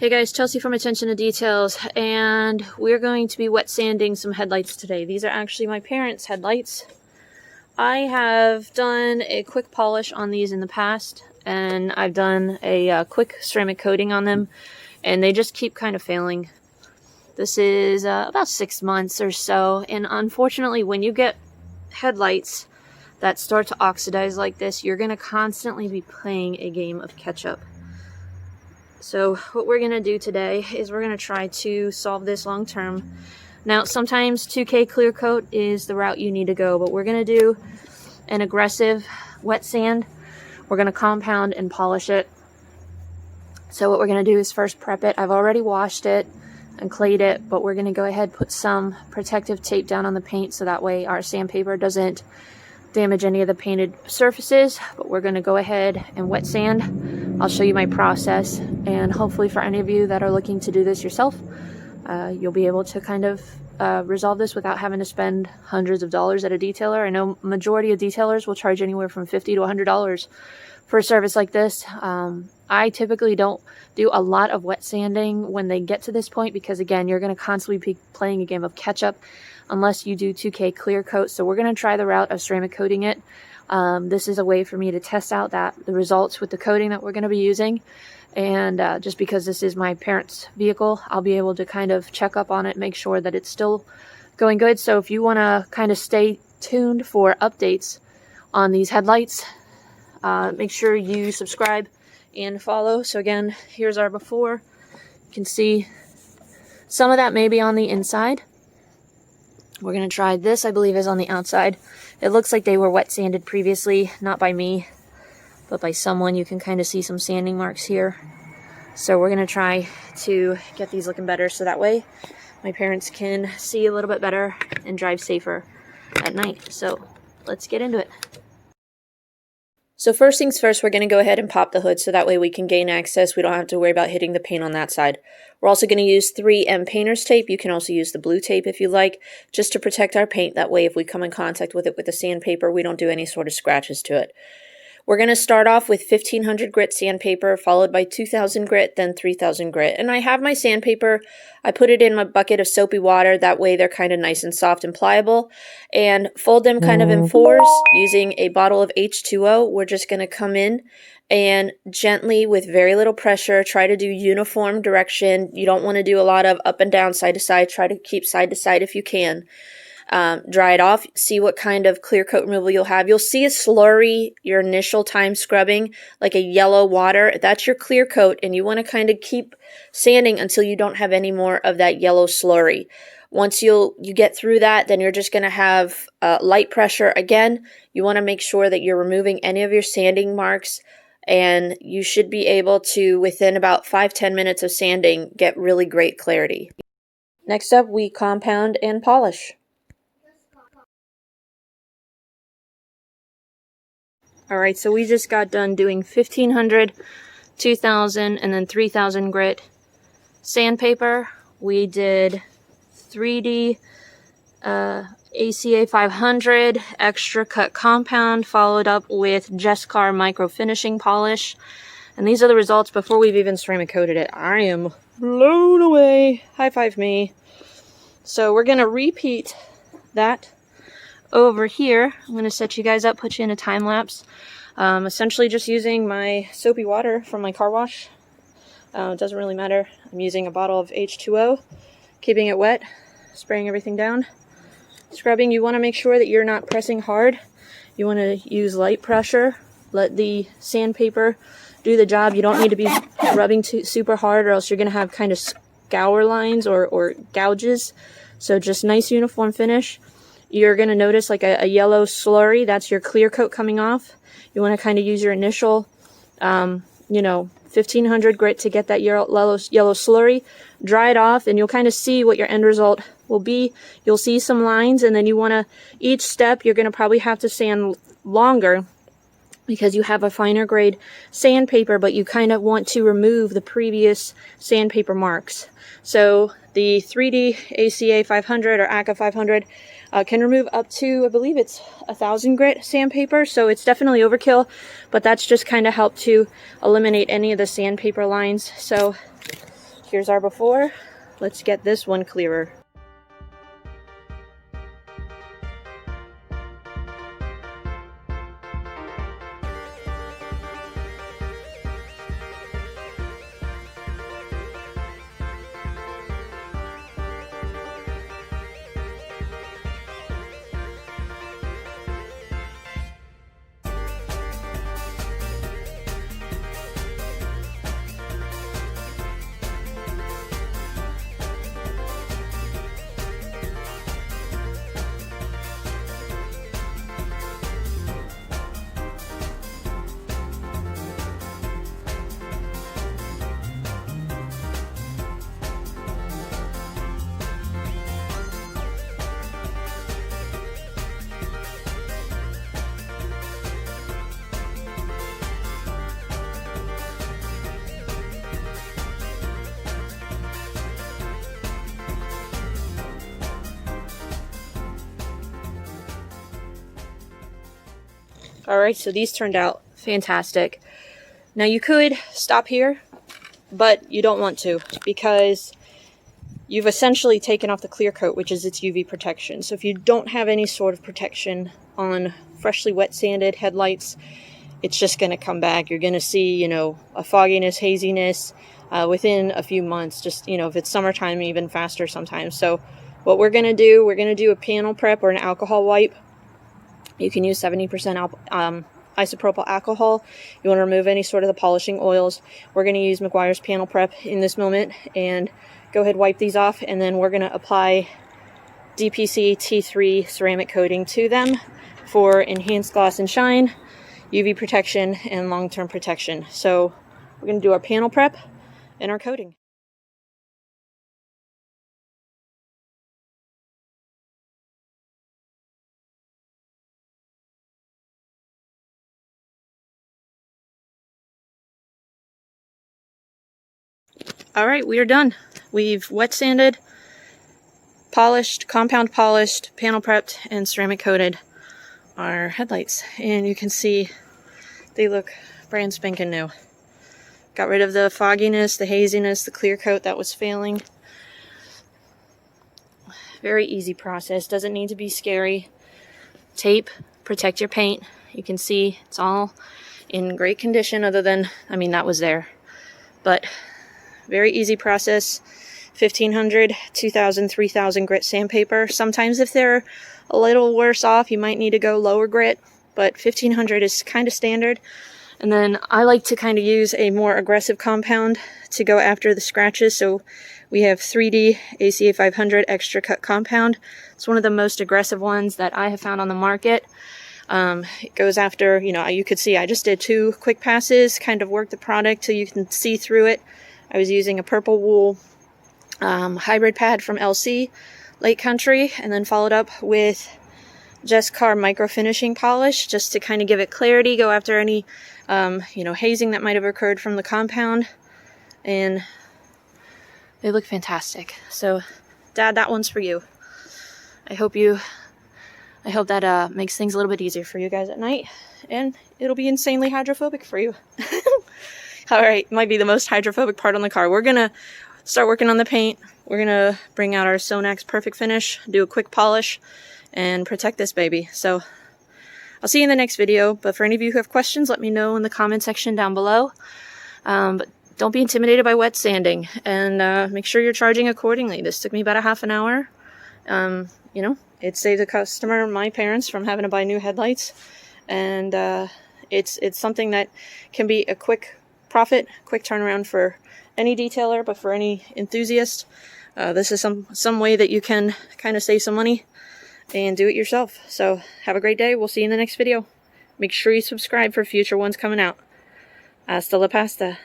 Hey guys, Chelsea from Attention to Details, and we're going to be wet sanding some headlights today. These are actually my parents' headlights. I have done a quick polish on these in the past, and I've done a quick ceramic coating on them, and they just keep kind of failing. This is about 6 months or so, and unfortunately when you get headlights that start to oxidize like this, you're going to constantly be playing a game of catch-up. So what we're going to do today is we're going to try to solve this long term. Now, sometimes 2K clear coat is the route you need to go, but we're going to do an aggressive wet sand. We're going to compound and polish it. So what we're going to do is first prep it. I've already washed it and clayed it, but we're going to go ahead and put some protective tape down on the paint so that way our sandpaper doesn't damage any of the painted surfaces. But we're going to go ahead and wet sand. I'll show you my process, and hopefully for any of you that are looking to do this yourself, you'll be able to kind of resolve this without having to spend hundreds of dollars at a detailer. I know majority of detailers will charge anywhere from $50 to $100 for a service like this. I typically don't do a lot of wet sanding when they get to this point because, again, you're going to constantly be playing a game of catch-up unless you do 2K clear coat. So we're going to try the route of ceramic coating it. This is a way for me to test out the results with the coating that we're going to be using. And just because this is my parents' vehicle, I'll be able to kind of check up on it, make sure that it's still going good. So if you want to kind of stay tuned for updates on these headlights, make sure you subscribe and follow. So again, here's our before. You can see some of that may be on the inside. We're going to try this, I believe, is on the outside. It looks like they were wet sanded previously, not by me, but by someone. You can kind of see some sanding marks here. So we're going to try to get these looking better so that way my parents can see a little bit better and drive safer at night. So let's get into it. So first things first, we're going to go ahead and pop the hood so that way we can gain access. We don't have to worry about hitting the paint on that side. We're also going to use 3M painter's tape. You can also use the blue tape if you like, just to protect our paint. That way if we come in contact with it with the sandpaper, we don't do any sort of scratches to it. We're going to start off with 1500 grit sandpaper, followed by 2000 grit, then 3000 grit. And I have my sandpaper, I put it in my bucket of soapy water, that way they're kind of nice and soft and pliable. And fold them kind of in fours using a bottle of H2O. We're just going to come in and gently, with very little pressure, try to do uniform direction. You don't want to do a lot of up and down, side to side. Try to keep side to side if you can. Dry it off, see what kind of clear coat removal you'll have. You'll see a slurry your initial time scrubbing, like a yellow water. That's your clear coat, and you want to kind of keep sanding until you don't have any more of that yellow slurry. Once you get through that, then you're just going to have light pressure. Again, you want to make sure that you're removing any of your sanding marks, and you should be able to, within about 5-10 minutes of sanding, get really great clarity. Next up, we compound and polish. Alright, so we just got done doing 1500, 2000, and then 3000 grit sandpaper. We did 3D ACA 500 extra cut compound, followed up with Jescar micro finishing polish. And these are the results before we've even ceramic coated it. I am blown away. High five me. So we're going to repeat that over here. I'm going to set you guys up, put you in a time lapse. Essentially just using my soapy water from my car wash. It doesn't really matter. I'm using a bottle of H2O, keeping it wet, spraying everything down. Scrubbing, you want to make sure that you're not pressing hard. You want to use light pressure. Let the sandpaper do the job. You don't need to be rubbing super hard, or else you're going to have kind of scour lines or gouges. So just nice uniform finish. You're going to notice like a yellow slurry. That's your clear coat coming off. You want to kind of use your initial, 1500 grit to get that yellow slurry. Dry it off, and you'll kind of see what your end result will be. You'll see some lines, and then you want to, each step, you're going to probably have to sand longer because you have a finer grade sandpaper, but you kind of want to remove the previous sandpaper marks. So the 3D ACA 500 or ACA 500 can remove up to, I believe it's 1000 grit sandpaper, so it's definitely overkill, but that's just kind of help to eliminate any of the sandpaper lines. So Here's our before. Let's get this one clearer. Alright, so these turned out fantastic. Now you could stop here, but you don't want to, because you've essentially taken off the clear coat, which is its UV protection. So if you don't have any sort of protection on freshly wet sanded headlights, it's just going to come back. You're going to see, you know, a fogginess, haziness within a few months. Just, you know, if it's summertime, even faster sometimes. So what we're going to do a panel prep or an alcohol wipe. You can use 70% isopropyl alcohol. You want to remove any sort of the polishing oils. We're going to use Meguiar's panel prep in this moment and go ahead, wipe these off, and then we're going to apply DPC T3 ceramic coating to them for enhanced gloss and shine, UV protection, and long-term protection. So we're going to do our panel prep and our coating. Alright, we are done. We've wet sanded, polished, compound polished, panel prepped, and ceramic coated our headlights. And you can see they look brand spanking new. Got rid of the fogginess, the haziness, the clear coat that was failing. Very easy process. Doesn't need to be scary. Tape, protect your paint. You can see it's all in great condition, other than, I mean, that was there. But very easy process. 1500, 2000, 3000 grit sandpaper. Sometimes if they're a little worse off, you might need to go lower grit, but 1500 is kind of standard. And then I like to kind of use a more aggressive compound to go after the scratches. So we have 3D ACA 500 extra cut compound. It's one of the most aggressive ones that I have found on the market. It goes after, you know, you could see I just did 2 quick passes, kind of worked the product till you can see through it. I was using a purple wool hybrid pad from LC, Lake Country, and then followed up with Just Car micro finishing polish, just to kind of give it clarity, go after any, you know, hazing that might have occurred from the compound, and they look fantastic. So, Dad, that one's for you. I hope that makes things a little bit easier for you guys at night, and it'll be insanely hydrophobic for you. Alright, might be the most hydrophobic part on the car. We're gonna start working on the paint. We're gonna bring out our Sonax Perfect Finish, do a quick polish, and protect this baby. So I'll see you in the next video, but for any of you who have questions, let me know in the comment section down below. But don't be intimidated by wet sanding, and make sure you're charging accordingly. This took me about a half an hour. You know, it saved the customer, my parents, from having to buy new headlights, and it's something that can be a quick profit, quick turnaround for any detailer, but for any enthusiast, this is some way that you can kind of save some money and do it yourself. So have a great day. We'll see you in the next video. Make sure you subscribe for future ones coming out. Hasta la pasta.